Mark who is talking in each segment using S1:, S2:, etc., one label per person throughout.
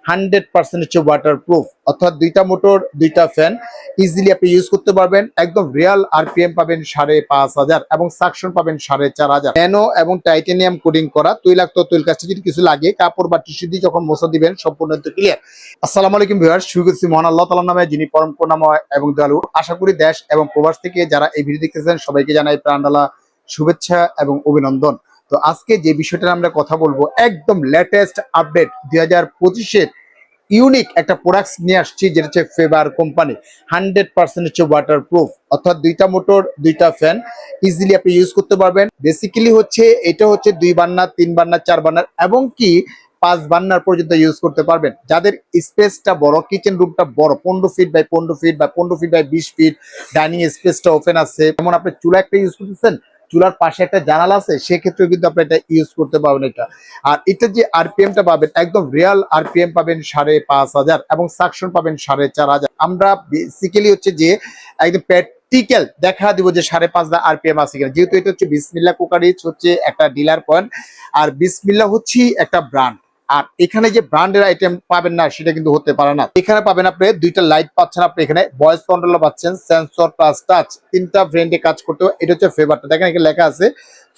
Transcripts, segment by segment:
S1: 100% হচ্ছে ওয়াটারপ্রুফ, অর্থাৎ দুইটা মোটর দুইটা ফ্যান ইজিলি আপনি ইউজ করতে পারবেন। একদম রিয়াল আরপিএম পাবেন 5,500 এবং সাকশন পাবেন 4,500। ন্যানো এবং টাইটানিয়াম কোডিং করা তৈলাক্ত তৈল কাজটা যদি কিছু লাগে কাপড় বা টিস্যু দিয়ে যখন মোছা দিবেন সম্পূর্ণ ক্লিয়ার। আসসালামু আলাইকুম ভিউয়ার্স, শুরু করছি মহান আল্লাহ তাআলার নামে যিনি পরম করুণাময় এবং দয়ালু। আশা করি দেশ এবং প্রবাস থেকে যারা এই ভিডিও দেখতেছেন সবাইকে জানাই প্রাণঢালা শুভেচ্ছা এবং অভিনন্দন। তো আজকে যে বিষয়টা আমরা কথা বলবো একদম লেটেস্ট আপডেট 2025-এর ইউনিক একটা প্রোডাক্টস নিয়ে আসছি, যেটা হচ্ছে ফেভার কোম্পানি 100% হচ্ছে ওয়াটারপ্রুফ, অর্থাৎ দুইটা মোটর দুইটা ফ্যান ইজিলি আপনি ইউজ করতে পারবেন। বেসিক্যালি হচ্ছে এটা হচ্ছে 2 বার্নার 3 বার্নার 4 বার্নার এবং কি 5 বার্নার পর্যন্ত ইউজ করতে পারবেন। যাদের স্পেসটা বড়, কিচেন রুমটা বড় 15 ফিট বাই 15 ফিট বা 15 ফিট বাই 20 ফিট, ডাইনিং স্পেসটা ওপেন আছে, যেমন আপনি চুলা একটা ইউজ করতেছেন, চুলার পাশে একটা জানালা আছে, সেক্ষেত্রে কিন্তু আপনি এটা ইউজ করতে পারবেন এটা। আর এটা যে আরপিএমটা পাবেন একদম রিয়াল আরপিএম পাবেন 5,500 এবং সাকশন পাবেন 4,500। আমরা বেসিক্যালি হচ্ছে যে একদম প্র্যাকটিক্যাল দেখা দিব যে 5,500 আরপিএম আছে কিনা, যেহেতু এটা হচ্ছে বিসমিল্লাহ কুকারিজ হচ্ছে একটা ডিলার পয়েন্ট, আর বিসমিল্লাহ হচ্ছে একটা ব্র্যান্ড। আর এখানে যে ব্র্যান্ডের আইটেম পাবেন না সেটা কিন্তু হতে পারে না। এখানে পাবেন আপনি দুইটা লাইট পাচ্ছেন, আপনি এখানে ভয়েস কন্ট্রোলার পাচ্ছেন, সেন্সর প্লাস টাচ, তিনটা ব্র্যান্ডে কাজ করতে। এটা হচ্ছে ফেভারটা, দেখেন এখানে লেখা আছে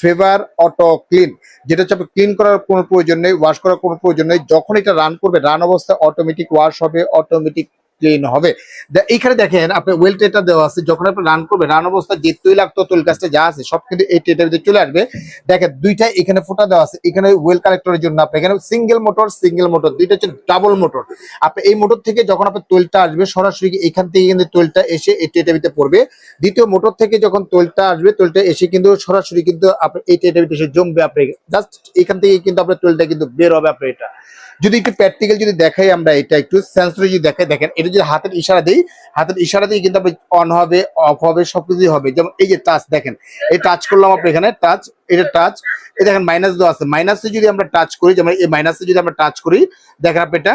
S1: ফেভার অটো ক্লিন, যেটা হচ্ছে আপনি ক্লিন করার কোনো প্রয়োজন নেই, ওয়াশ করার কোনো প্রয়োজন নেই। যখন এটা রান করবে, রান অবস্থায় অটোমেটিক ওয়াশ হবে, অটোমেটিক ক্লিন হবে। এইখানে দেখেন আপনি ওয়েল ট্রেটা দেওয়া আছে, যখন আপনি রান করবে রান অবস্থায় যে তৈলাক্ত তৈল কাজটা যা আছে সব কিন্তু এই ট্রেটার ভিতরে চলে আসবে। দেখেন দুইটা এখানে ফুটা দেওয়া আছে, এখানে ওয়েল কালেক্টরের জন্য আপনি এখানে সিঙ্গেল মোটর, দুইটা হচ্ছে ডাবল মোটর। আপনি এই মোটর থেকে যখন আপনার তৈলটা আসবে সরাসরি এখান থেকে কিন্তু তৈলটা এসে এই ট্রেটার ভিতরে পড়বে। দ্বিতীয় মোটর থেকে যখন তৈলটা আসবে, তৈলটা এসে কিন্তু সরাসরি কিন্তু আপনি এই ট্রেটার ভিতরে এসে জমবে। আপনি জাস্ট এখান থেকে কিন্তু আপনার তৈলটা কিন্তু বের হবে। আপনি এটা যদি একটু প্র্যাকটিক্যাল যদি দেখাই, আমরা এটা একটু সেন্সরে যদি দেখাই, দেখেন এটা যদি হাতের ইশারা দিই, হাতের ইশারা দিয়ে কিন্তু আপনি অন হবে, অফ হবে, সবকিছুই হবে। যেমন এই যে টাচ, দেখেন এই টাচ করলাম আপনি এখানে টাচ, এটা টাচ, এই দেখেন মাইনাস দেওয়া আছে, মাইনাসে যদি আমরা টাচ করি, যেমন এই মাইনাসে যদি আমরা টাচ করি, দেখেন আপনি এটা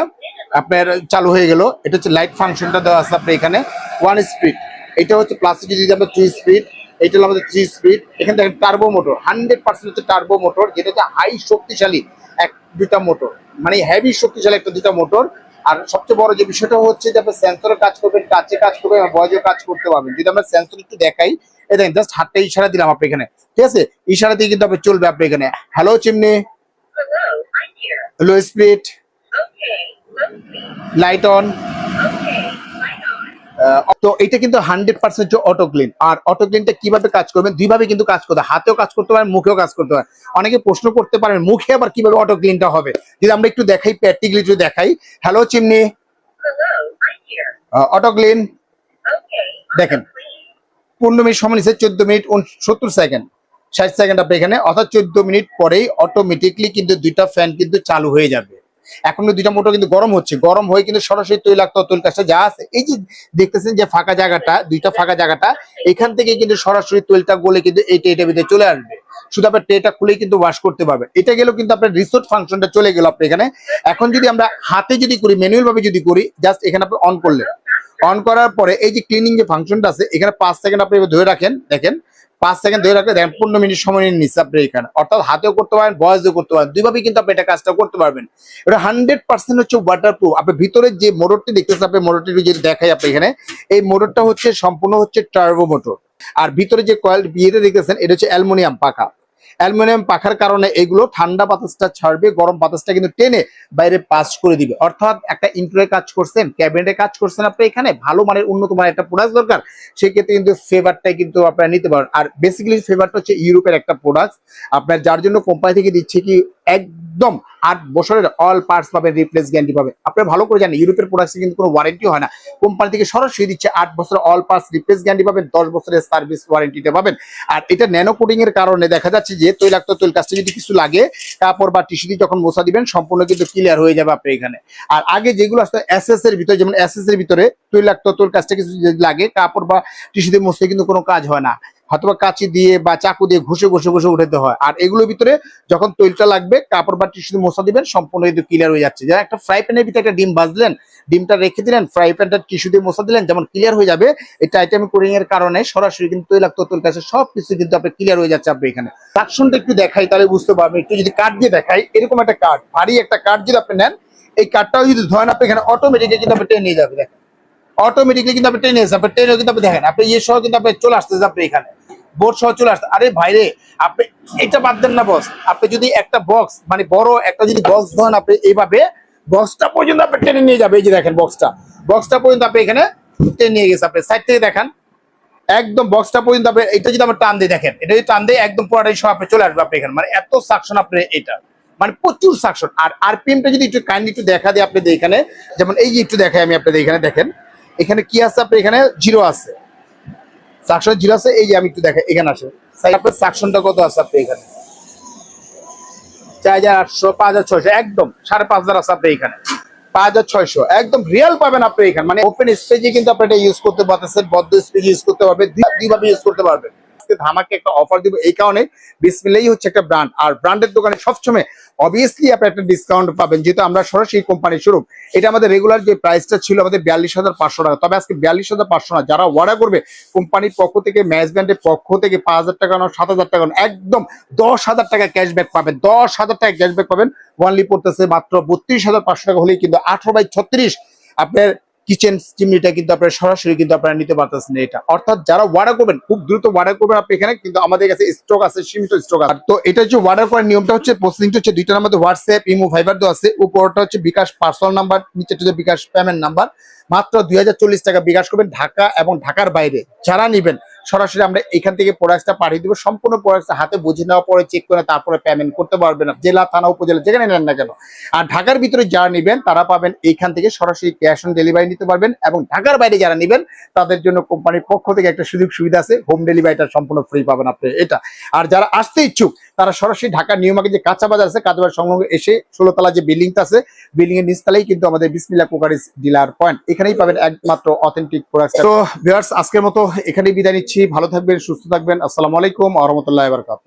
S1: আপনার চালু হয়ে গেল। এটা হচ্ছে লাইট ফাংশনটা দেওয়া আছে আপনি এখানে 1 স্পিড, এটা হচ্ছে প্লাসে যদি আমরা 3 স্পিড, এটা হলো আমাদের 3 স্পিড। এখানে দেখেন টার্বো মোটর 100% হচ্ছে টার্বো মোটর, যেটা হচ্ছে হাই শক্তিশালী দুইটা মোটর, মানে হেভি শক্তিশালী একটা দুইটা মোটর। আর সবচেয়ে বড় যে বিষয়টা হচ্ছে যে আপনি সেন্সরে কাজ করবেন, টাচে কাজ করবেন, ভয়েসে কাজ করতে পারবেন। যদি আমরা সেন্সর একটু দেখাই, এই দেখেন জাস্ট হাতটা ইশারা দিলাম আপনি এখানে, ঠিক আছে, ইশারা দিয়ে কিন্তু আপনি চলবে। আপনি এখানে hello chimney, low speed, light on. তো এটা কিন্তু 100% অটো ক্লিন। আর অটো ক্লিনটা কিভাবে কাজ করবেন, দুইভাবে কিন্তু কাজ করতে হয়, হাতেও কাজ করতে পারেন, মুখেও কাজ করতে হয়। অনেকে প্রশ্ন করতে পারেন মুখে আবার কিভাবে অটো ক্লিনটা হবে, যদি আমরা একটু দেখাই, প্র্যাকটিক্যালি যদি দেখাই, হ্যালো চিমনি, অটো ক্লিন, দেখেন 15 মিনিট সময় নিচ্ছে, 14 মিনিট 70 সেকেন্ড 60 সেকেন্ড আপনি এখানে, অর্থাৎ 14 মিনিট পরেই অটোমেটিকলি কিন্তু দুইটা ফ্যান কিন্তু চালু হয়ে যাবে। এখন দুইটা মোটর কিন্তু গরম হচ্ছে, গরম হয়ে কিন্তু সরাসরি তৈলাক্ত তৈল কাজটা যা আছে, এই যে দেখতেছেন যে ফাঁকা জায়গাটা, দুইটা ফাঁকা জায়গাটা, এখান থেকে কিন্তু সরাসরি তৈলটা গলে কিন্তু এই ট্রেটার ভিতরে চলে আসবে। শুধু আপনার ট্রেটা খুলেই কিন্তু ওয়াশ করতে পারবেন। এটা গেলেও কিন্তু আপনার রিসোর্ট ফাংশনটা চলে গেল আপনি এখানে। এখন যদি আমরা হাতে যদি করি, ম্যানুয়াল ভাবে যদি করি, জাস্ট এখানে আপনি অন করলেন, অন করার পরে এই যে ক্লিনিং যে ফাংশনটা আছে, এখানে 5 সেকেন্ড আপনি ধরে রাখেন, দেখেন 5 সেকেন্ড ধরে রাখলে দেখেন 15 মিনিট সময় নিচ্ছে আপনি এখানে, অর্থাৎ হাতেও করতে পারেন, ভয়েসও করতে পারেন, দুইভাবেই কিন্তু আপনি এটা কাজটা করতে পারবেন। এটা 100% হচ্ছে ওয়াটারপ্রুফ। আপনি ভিতরে যে মোটরটি দেখতেছেন, আপনি মোটরটি যদি দেখাই আপনি এখানে, এই মোটরটা হচ্ছে সম্পূর্ণ হচ্ছে টার্বো মোটর। আর ভিতরে যে কয়েল বিয়েতে দেখতেছেন, এটা হচ্ছে অ্যালুমিনিয়াম পাখা। অ্যালুমিনিয়াম পাখার কারণে এগুলো ঠান্ডা বাতাসটা ছাড়বে, গরম বাতাসটা কিন্তু টেনে বাইরে পাস করে দিবে। অর্থাৎ একটা ইন্টেরিয়রে কাজ করছেন, ক্যাবিনেটে কাজ করছেন, আপনি এখানে ভালো মানের উন্নত মানের একটা প্রোডাক্ট দরকার, সেক্ষেত্রে কিন্তু ফেভারটাই কিন্তু আপনারা নিতে পারেন। আর বেসিক্যালি ফেভারটা হচ্ছে ইউরোপের একটা প্রোডাক্ট, আপনার যার জন্য কোম্পানি থেকে দিচ্ছে কি একদম 8 বছরের অল পার্টস পাবেন, রিপ্লেস গ্যারান্টি পাবেন। আপনারা ভালো করে জানেন ইউরোপের প্রোডাক্টে কিন্তু কোনো ওয়ারেন্টি হয় না, কোম্পানি থেকে সরাসরি দিচ্ছে 8 বছরের অল পার্টস রিপ্লেস গ্যারান্টি পাবেন, 10 বছরের সার্ভিস ওয়ারেন্টিটা পাবেন। আর এটা ন্যানো কোডিং এর কারণে দেখা যাচ্ছে যে তৈলাক্ত তৈল কাজটা যদি কিছু লাগে, কাপড় বা টিস্যু দিয়ে যখন মোছা দিবেন সম্পূর্ণ কিন্তু ক্লিয়ার হয়ে যাবে আপনি এখানে। আর আগে যেগুলো আসলে এসএস এর ভিতরে, যেমন এসএস এর ভিতরে তৈলাক্ত তৈল কাজটা কিছু যদি লাগে, কাপড় বা টিস্যু দিয়ে মুছতে কিন্তু কোনো কাজ হয় না, হয়তো কাঁচি দিয়ে বা চাকু দিয়ে ঘষে ঘষে ঘষে উঠাতে হয়। আর এগুলোর ভিতরে যখন তৈলটা লাগবে, কাপড় বা টিস্যু দিয়ে মোছা দিবেন, সম্পূর্ণ কিন্তু ক্লিয়ার হয়ে যাচ্ছে। যেমন একটা ফ্রাই প্যানের ভিতরে একটা ডিম ভাজলেন, ডিমটা রেখে দিলেন, ফ্রাই প্যানটা টিস্যু দিয়ে মোছা দিলেন, যেমন ক্লিয়ার হয়ে যাবে। এই টাইটাম কোডিং এর কারণে সরাসরি কিন্তু তৈলাক্ত তৈল কাছে সবকিছু কিন্তু আপনি ক্লিয়ার হয়ে যাচ্ছে। আপনি এখানে সাকশনটা একটু দেখাই তাহলে বুঝতে পারবেন, একটু যদি কার্ড দিয়ে দেখাই, এরকম একটা কার্ড, ভারী একটা কার্ড যদি আপনি নেন, এই কাঠটাও যদি ধরেন আপনি এখানে অটোমেটিকলি কিন্তু আপনি টেনে নিয়ে যাবে, দেখেন অটোমেটিকলি কিন্তু আপনি টেনে আপনি টেনে কিন্তু আপনি দেখেন আপনি ইয়ে সহ কিন্তু আপনি চলে আসতেছে আপনি এখানে বোর্ড সহ চলে আসতে। আরে ভাইরে আপনি এটা বাদ দেন না বস, আপনি যদি একটা বক্স মানে বড় একটা যদি বক্স ধরেন আপনি এইভাবে বক্সটা পর্যন্ত আপনি টেনে নিয়ে যাবে। এই যে দেখেন বক্সটা পর্যন্ত আপনি এখানে টেনে নিয়ে গেছে। আপনি সাইড থেকে দেখান একদম বক্সটা পর্যন্ত আপনি এটা যদি আমরা টান দিয়ে দেখেন, এটা যদি টান দিয়ে একদম পুরোটাই সব আপনি চলে আসবে আপনি এখানে, মানে এত সাকশন আপনি এটা মানে প্রচুর সাকশন। আর আরপিএমটা যদি একটু কাইন্ডলি একটু দেখা দিই আপনাদের এখানে, যেমন এই যে একটু দেখাই আমি আপনাদের এখানে, দেখেন এখানে কি আছে আপনি এখানে জিরো আছে, সাকশন জিরো আছে। এই যে আমি একটু দেখাই এখানে আসে আপনার সাকশনটা কত আছে আপনি এখানে 4800 5600 একদম 5500 আছে আপনি এখানে 5600 একদম রিয়েল পাবেন আপনি এখানে। মানে ওপেন স্পেজে কিন্তু আপনি এটা ইউজ করতে পারতেছেন, বদ্ধ স্পেজে ইউজ করতে পারবেন, দুইভাবে ইউজ করতে পারবেন। ধামাকে একটা অফার দিব এই কারণে, বিসমিল্লাহি হচ্ছে একটা ব্র্যান্ড, আর ব্র্যান্ডের দোকানে সবসময় অবভিয়াসলি আপনি একটা ডিসকাউন্ট পাবেন, যেহেতু আমরা সরাসরি কোম্পানির শোরুম। এটা আমাদের রেগুলার যে প্রাইসটা ছিল আমাদের 42,500 টাকা, তবে আজকে 42,500 না, যারা অর্ডার করবে কোম্পানির পক্ষ থেকে ম্যানেজমেন্টের পক্ষ থেকে 5,000 টাকা না 7,000 টাকা একদম 10,000 টাকা ক্যাশব্যাক পাবেন, 10,000 টাকা ক্যাশব্যাক পাবেন। ওয়ানলি পড়তেছে মাত্র 32,500 টাকা হলেই কিন্তু 18x36 আপনার কিচেন চিমনিটা কিন্তু আপনার সরাসরি কিন্তু আপনারা নিতে পারতেছেন এটা। অর্থাৎ যারা অর্ডার করবেন খুব দ্রুত অর্ডার করবেন আপনি এখানে, কিন্তু আমাদের কাছে স্টক আছে, সীমিত স্টক আছে। তো এটা হচ্ছে অর্ডার করার নিয়মটা হচ্ছে, প্রসেসিংটা হচ্ছে দুইটার মধ্যে হোয়াটসঅ্যাপ ইমো ভাইবার দেওয়া আছে, উপরটা হচ্ছে বিকাশ পার্সোনাল নাম্বার, নিচেটা হচ্ছে বিকাশ পেমেন্ট নাম্বার। মাত্র 2040 টাকা বিকাশ করবেন ঢাকা এবং ঢাকার বাইরে যারা নেবেন সরাসরি আমরা এখান থেকে প্রোডাক্টটা পাঠিয়ে দিব। সম্পূর্ণ প্রোডাক্টটা হাতে বুঝে নেওয়ার পরে চেক করে তারপরে পেমেন্ট করতে পারবেন, জেলা থানা উপজেলা যেখানে নেন না কেন। আর ঢাকার ভিতরে যারা নেবেন তারা পাবেন এইখান থেকে সরাসরি ক্যাশ অন ডেলিভারি নিতে পারবেন, এবং ঢাকার বাইরে যারা নেবেন তাদের জন্য কোম্পানির পক্ষ থেকে একটা সুযোগ সুবিধা আছে, হোম ডেলিভারিটা সম্পূর্ণ ফ্রি পাবেন আপনি এটা। আর যারা আসতে ইচ্ছুক তারা সরাসরি ঢাকার নিয়মাকে যে কাঁচা বাজার আছে, কাঁচা বাজার সংলগ্ন এসে 16 তলা যে বিল্ডিংটা আছে, বিল্ডিং এর নিচতলায় কিন্তু আমাদের বিসমিল্লাহ কুকারিজ ডিলার পয়েন্ট, এখানেই পাবেন একমাত্র অথেন্টিক প্রোডাক্ট। তো ভিউয়ার্স আজকের মতো এখানেই বিদায় নিচ্ছি, ভালো থাকবেন, সুস্থ থাকবেন, আসসালামু আলাইকুম ওয়া রাহমাতুল্লাহি ওয়া বারাকাতুহু।